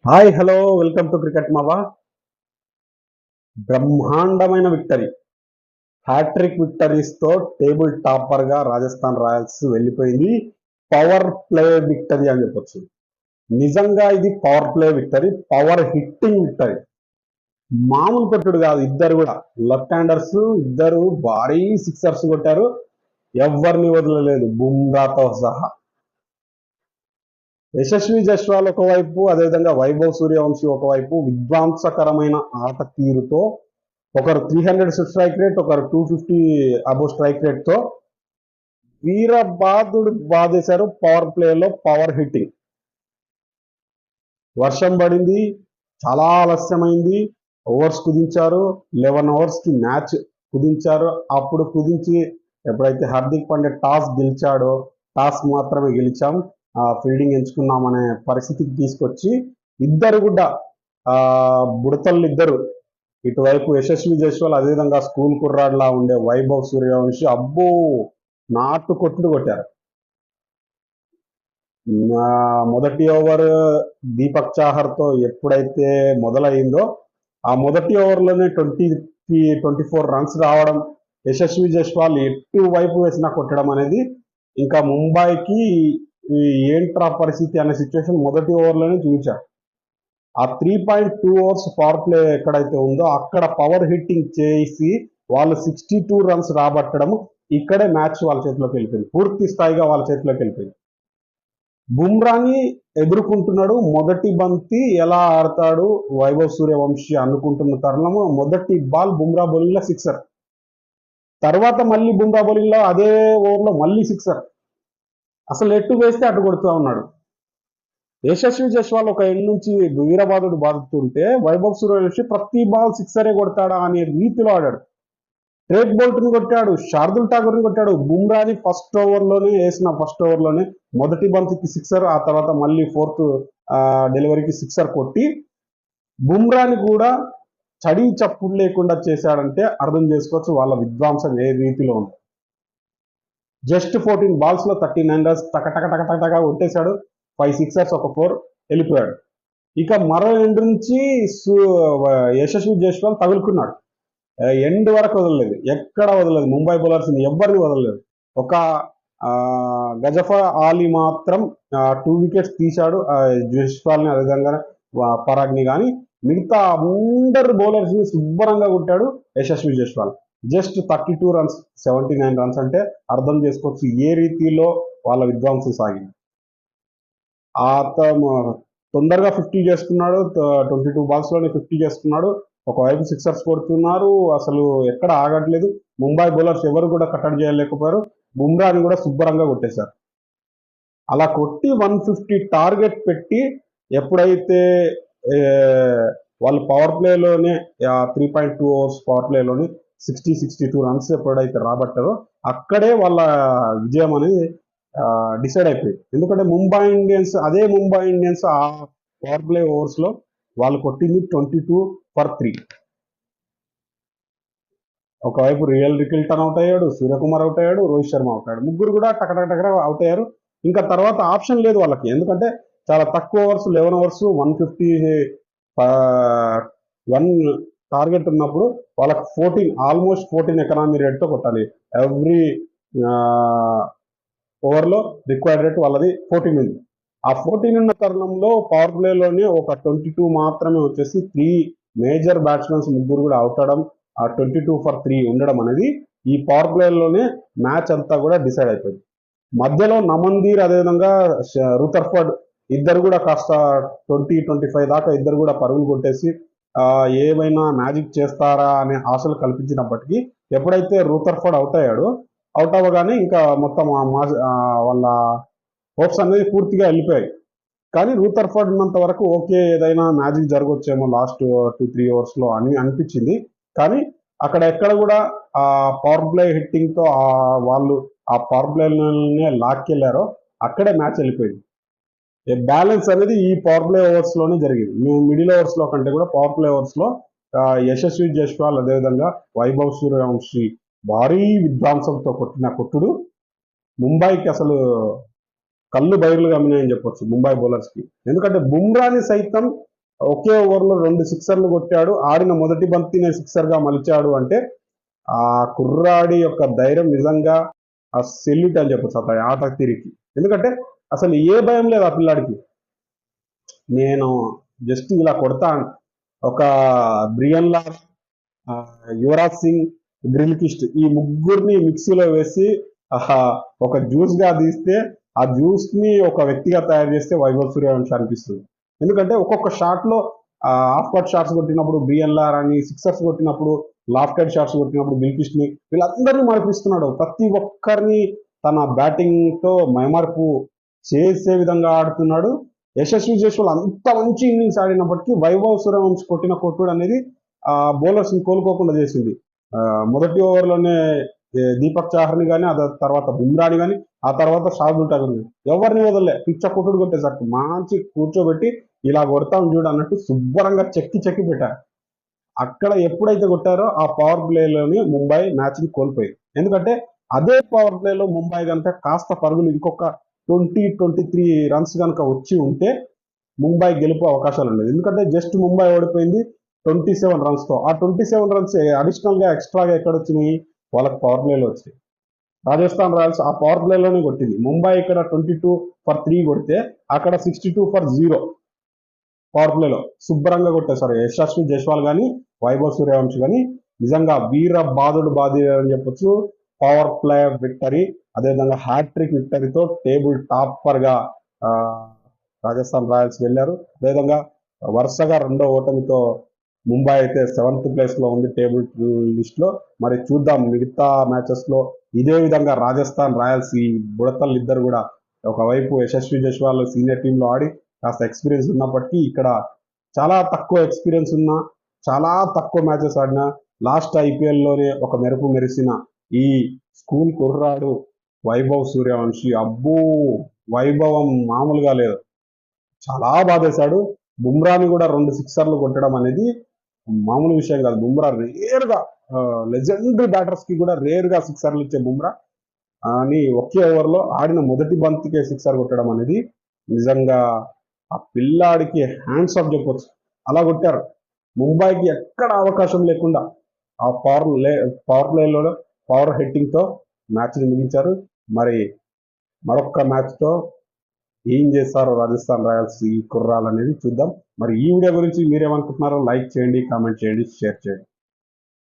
Hi hello welcome to cricket మావా. బ్రహ్మాండమైన victory, hat-trick విక్టరీస్తో టేబుల్ టాపర్గా రాజస్థాన్ రాయల్స్ వెళ్ళిపోయింది. పవర్ ప్లే విక్టరీ అని చెప్పొచ్చు. నిజంగా ఇది power play victory, power hitting victory. మామూలు కొట్టుడు కాదు. ఇద్దరు కూడా లెఫ్ట్ హ్యాండర్స్, ఇద్దరు భారీ సిక్సర్స్ కొట్టారు. ఎవరిని వదలలేదు బుమ్రాతో సహా. యశస్వి జైస్వాల్ ఒకవైపు, అదేవిధంగా వైభవ్ సూర్యవంశీ ఒకవైపు విధ్వంసకరమైన ఆట తీరుతో, ఒకరు 300 స్ట్రైక్ రేట్, ఒకరు 250 అబో స్ట్రైక్ రేట్ తో వీరబాదుడు బాధేశారు. పవర్ ప్లేలో పవర్ హిట్టింగ్. వర్షం పడింది, చాలా ఆలస్యమైంది, ఓవర్స్ కుదించారు. 11 ఓవర్స్ కి మ్యాచ్ కుదించారు. అప్పుడు కుదించి ఎప్పుడైతే హార్దిక్ పాండ్యా టాస్ గెలిచాడో, టాస్ మాత్రమే గెలిచాం, ఫీల్డింగ్ ఎంచుకున్నామనే పరిస్థితికి తీసుకొచ్చి ఇద్దరు కూడా బుడతలు ఇద్దరు, ఇటువైపు యశస్వి జైస్వాల్, అదేవిధంగా స్కూల్ కుర్రాడ్లా ఉండే వైభవ్ సూర్యవంశి అబ్బో నాటు కొట్టుడు కొట్టారు. మొదటి ఓవర్ దీపక్ చాహర్తో ఎప్పుడైతే మొదలైందో ఆ మొదటి ఓవర్లోనే 24 రన్స్ రావడం, యశస్వి జైస్వాల్ ఎటు వైపు వేసినా కొట్టడం అనేది ఇంకా ముంబైకి ఏంట్రా పరిస్థితి అనే సిచ్యువేషన్ మొదటి ఓవర్లోనే చూపించారు. ఆ 3.2 ఓవర్స్ పవర్ ప్లే ఎక్కడైతే ఉందో అక్కడ పవర్ హిట్టింగ్ చేసి వాళ్ళు 62 రన్స్ రాబట్టడం, ఇక్కడే మ్యాచ్ వాళ్ళ చేతిలోకి వెళ్ళిపోయింది. పూర్తి స్థాయిగా వాళ్ళ చేతిలోకి వెళ్ళిపోయింది. బుమ్రాని ఎదుర్కొంటున్నాడు. మొదటి బంతి ఎలా ఆడతాడు వైభవ్ సూర్యవంశీ అనుకుంటున్న తరుణము మొదటి బాల్ బుమ్రా బౌలింగ్ లో సిక్సర్, తర్వాత మళ్ళీ బుమ్రా బౌలింగ్ లో అదే ఓవర్లో మళ్ళీ సిక్సర్. అసలు ఎటు వేస్తే అటు కొడుతూ ఉన్నాడు. యశస్వి జైస్వాల్ ఒక ఎండ్ నుంచి వీరబాదుడు బాదుతుంటే వైభవ్ సూర్యవంశీ ప్రతి బాల్ సిక్సరే కొడతాడా అనే రీతిలో ఆడాడు. ట్రేక్ బోల్ట్ని కొట్టాడు, శార్దుల్ ఠాకూర్ని కొట్టాడు. బుమ్రాని ఫస్ట్ ఓవర్లోనే మొదటి బంతికి సిక్సర్, ఆ తర్వాత మళ్ళీ ఫోర్త్ డెలివరీకి సిక్సర్ కొట్టి బుమ్రాని కూడా చడి చప్పుడు లేకుండా చేశాడంటే అర్థం చేసుకోవచ్చు వాళ్ళ విధ్వంసం ఏ రీతిలో ఉంది. జస్ట్ 14 బాల్స్ లో 39 రన్స్ టక కొట్టేశాడు. 5 సిక్సర్స్, ఒక 4 వెళ్ళిపోయాడు. ఇక మరో ఎండ్ నుంచి యశస్వి జైస్వాల్ తగులుకున్నాడు. ఎండ్ వరకు వదలలేదు, ఎక్కడ వదలలేదు. ముంబై బౌలర్స్ ఎవరిని వదలలేదు. ఒక గజఫర్ ఆలీ మాత్రం 2 వికెట్స్ తీశాడు, జైస్వాల్ని అదేవిధంగా పరాగ్ని. కానీ మిగతా అందరు బౌలర్స్ ని శుభ్రంగా కొట్టాడు Yashasvi Jaiswal. Just 32 runs, 79 runs అంటే అర్థం చేసుకోవచ్చు ఏ రీతిలో వాళ్ళ విధ్వంసం సాగింది. తొందరగా 50 చేసుకున్నాడు. 22 బాల్స్ లోనే 50 చేసుకున్నాడు. ఒకవైపు సిక్సర్స్ కొడుతున్నారు, అసలు ఎక్కడ ఆగట్లేదు. ముంబై బౌలర్స్ ఎవరు కూడా కట్టడి చేయలేకపోయారు. బుమ్రాని కూడా శుభ్రంగా కొట్టేశారు. అలా కొట్టి 150 టార్గెట్ పెట్టి ఎప్పుడైతే వాళ్ళు పవర్ ప్లేలోనే 3.2 ఓవర్స్ పవర్ ప్లేలోనే 62 రన్స్ ఎప్పుడైతే రాబట్టారో అక్కడే వాళ్ళ విజయం అనేది డిసైడ్ అయిపోయింది. ఎందుకంటే ముంబై ఇండియన్స్ ఆ పవర్ ప్లే ఓవర్స్ లో వాళ్ళు కొట్టింది 22 for 3. ఒకవైపు రియల్ రికిల్టన్ అవుట్ అయ్యాడు, సూర్యకుమార్ అవుట్ అయ్యాడు, రోహిత్ శర్మ అవుట్ అయ్యాడు. ముగ్గురు కూడా టకటక అవుట్ అయ్యారు. ఇంకా తర్వాత ఆప్షన్ లేదు వాళ్ళకి, ఎందుకంటే చాలా తక్కువ ఓవర్స్, 11 ఓవర్స్ 151 టార్గెట్ ఉన్నప్పుడు వాళ్ళకి 14 ఎకనామీ రేట్తో కొట్టాలి. ఎవ్రీ ఓవర్లో రిక్వైర్డ్ రేట్ వాళ్ళది 14 ఉంది. ఆ 14 ఉన్న తరుణంలో పవర్ ప్లేలోనే ఒక 22 మాత్రమే వచ్చేసి 3 మేజర్ బ్యాట్స్మెన్స్ ముగ్గురు కూడా అవుట్ అవడం, ఆ 22 for 3 ఉండడం అనేది ఈ పవర్ ప్లేలోనే మ్యాచ్ అంతా కూడా డిసైడ్ అయిపోయింది. మధ్యలో నమందీర్, అదేవిధంగా రూథర్ఫర్డ్ ఇద్దరు కూడా కాస్త 20-25 దాకా ఇద్దరు కూడా పరుగులు కొట్టేసి ఏమైనా మ్యాజిక్ చేస్తారా అనే ఆశలు కల్పించినప్పటికీ ఎప్పుడైతే రూథర్ఫర్డ్ అవుట్ అవ్వగానే ఇంకా మొత్తం వాళ్ళ హోప్స్ అనేది పూర్తిగా వెళ్ళిపోయాయి. కానీ రూథర్ఫర్డ్ ఉన్నంత వరకు ఓకే, ఏదైనా మ్యాజిక్ జరగవచ్చేమో లాస్ట్ 2-3 ఓవర్స్ లో అని అనిపించింది. కానీ అక్కడ ఎక్కడ కూడా ఆ పవర్ ప్లే హిట్టింగ్ తో వాళ్ళు ఆ పవర్ ప్లేనే లాక్కెళ్లారో అక్కడే మ్యాచ్ వెళ్ళిపోయింది. బ్యాలెన్స్ అనేది ఈ పవర్ ప్లే ఓవర్స్ లోనే జరిగింది. మేము మిడిల్ ఓవర్స్ లో కంటే కూడా పవర్ ప్లే ఓవర్స్ లో యశస్వి జైస్వాల్, అదేవిధంగా వైభవ్ సూర్యవంశీ భారీ విధ్వంసంతో కొట్టిన కొట్టుడు ముంబైకి అసలు కళ్ళు బయర్లు గమ్మినాయని చెప్పొచ్చు ముంబై బౌలర్స్ కి. ఎందుకంటే బుమ్రాని సైతం ఒకే ఓవర్లో 2 సిక్సర్లు కొట్టాడు. ఆడిన మొదటి బంతినే సిక్సర్గా మలిచాడు అంటే ఆ కుర్రాడి యొక్క ధైర్యం నిజంగా ఆ సెల్యూట్ అని చెప్పొచ్చు అతని ఆట తీరికి. ఎందుకంటే అసలు ఏ భయం లేదు ఆ పిల్లాడికి. నేను జస్ట్ ఇలా కొడతాను. ఒక Brian Lara, Yuvraj Singh, Gilchrist ఈ ముగ్గురిని మిక్సీలో వేసి ఆహా, ఒక జ్యూస్ గా తీస్తే ఆ జ్యూస్ ని ఒక వ్యక్తిగా తయారు చేస్తే వైభవ్ సూర్యవంశి అనిపిస్తుంది. ఎందుకంటే ఒక్కొక్క షాట్ లో హాఫ్ కట్ షాట్స్ కొట్టినప్పుడు బిఎల్ఆర్ అని, సిక్సర్స్ కొట్టినప్పుడు లాఫ్ కట్ షాట్స్ కొట్టినప్పుడు గిల్కిస్ట్ ని వీళ్ళందరినీ మరిపిస్తున్నాడు. ప్రతి ఒక్కరిని తన బ్యాటింగ్ తో మైమార్పు చేసే విధంగా ఆడుతున్నాడు. యశస్వి జైస్వాల్ అంత మంచి ఇన్నింగ్స్ ఆడినప్పటికీ వైభవ్ సూర్యవంశి కొట్టిన కొట్టుడు అనేది ఆ బౌలర్స్ ని కోలుకోకుండా చేసింది. మొదటి ఓవర్లోనే దీపక్ చాహర్ని కానీ ఆ తర్వాత బుమ్రాని కానీ ఆ తర్వాత షార్దుల్ ఠాకూర్ ఎవరిని వదలలే. పిచ్చ కొట్టుడు కొట్టేసరికి మంచి కూర్చోబెట్టి ఇలా కొడతాం చూడు అన్నట్టు శుభ్రంగా చెక్కి చెక్కి పెట్టారు. అక్కడ ఎప్పుడైతే కొట్టారో ఆ పవర్ ప్లేలోని ముంబై మ్యాచ్ ని కోల్పోయింది. ఎందుకంటే అదే పవర్ ప్లేలో ముంబై కనుక కాస్త పరుగులు ఇంకొక 23 రన్స్ కనుక వచ్చి ఉంటే ముంబై గెలుపు అవకాశాలు ఉండేది. ఎందుకంటే జస్ట్ ముంబై ఓడిపోయింది 27 రన్స్ తో. ఆ 27 రన్స్ అడిషనల్ గా ఎక్స్ట్రాగా ఎక్కడ వచ్చినాయి, వాళ్ళకి పవర్ ప్లేలో వచ్చినాయి. రాజస్థాన్ రాయల్స్ ఆ పవర్ ప్లేలోనే కొట్టింది. ముంబై ఇక్కడ 22 for 3 కొడితే అక్కడ 62 for 0 పవర్ ప్లేలో శుభ్రంగా కొట్టేశారు యశస్వి జైస్వాల్ కానీ వైభవ్ సూర్యవంశి కానీ. నిజంగా వీర బాధుడు బాధి అని చెప్పొచ్చు. పవర్ ప్లే విక్టరీ, అదేవిధంగా హ్యాట్రిక్ విక్టరీతో టేబుల్ టాపర్ గా రాజస్థాన్ రాయల్స్ వెళ్ళారు. అదేవిధంగా వరుసగా రెండో ఓటమితో ముంబై అయితే 7th ప్లేస్ లో ఉంది టేబుల్ లిస్ట్ లో. మరి చూద్దాం మిగతా మ్యాచెస్ లో ఇదే విధంగా రాజస్థాన్ రాయల్స్ ఈ బుడతలు ఇద్దరు కూడా ఒకవైపు యశస్వి జైస్వాల్ సీనియర్ టీమ్ లో ఆడి కాస్త ఎక్స్పీరియన్స్ ఉన్నప్పటికీ ఇక్కడ చాలా తక్కువ ఎక్స్పీరియన్స్ ఉన్న, చాలా తక్కువ మ్యాచెస్ ఆడిన, లాస్ట్ ఐపీఎల్ లోనే ఒక మెరుపు మెరిసిన ఈ స్కూల్ కుర్రాడు వైభవ్ సూర్యవంశి అబ్బో వైభవం మామూలుగా లేదు. చాలా బాధేశాడు. బుమ్రాని కూడా 2 సిక్సర్లు కొట్టడం అనేది మామూలు విషయం కాదు. బుమ్రా రేర్ గా లెజెండరీ బ్యాటర్స్ కి కూడా రేర్ గా సిక్సర్లు ఇచ్చే బుమ్రా అని ఒకే ఓవర్ లో ఆడిన మొదటి బంతికే సిక్సర్ కొట్టడం అనేది నిజంగా ఆ పిల్లాడికి హ్యాండ్స్ ఆఫ్ చెప్పొచ్చు. అలా కొట్టారు. ముంబైకి ఎక్కడ అవకాశం లేకుండా ఆ పవర్ ప్లేలో పవర్ హిట్టింగ్ తో మ్యాచ్ ని ముగించారు. మరి మరొక్క మ్యాచ్ తో ఏం చేస్తారో రాజస్థాన్ రాయల్స్ ఈ కుర్రాలు అనేది చూద్దాం. మరి ఈ వీడియో గురించి మీరేమనుకుంటున్నారో లైక్ చేయండి, కామెంట్ చేయండి, షేర్ చేయండి.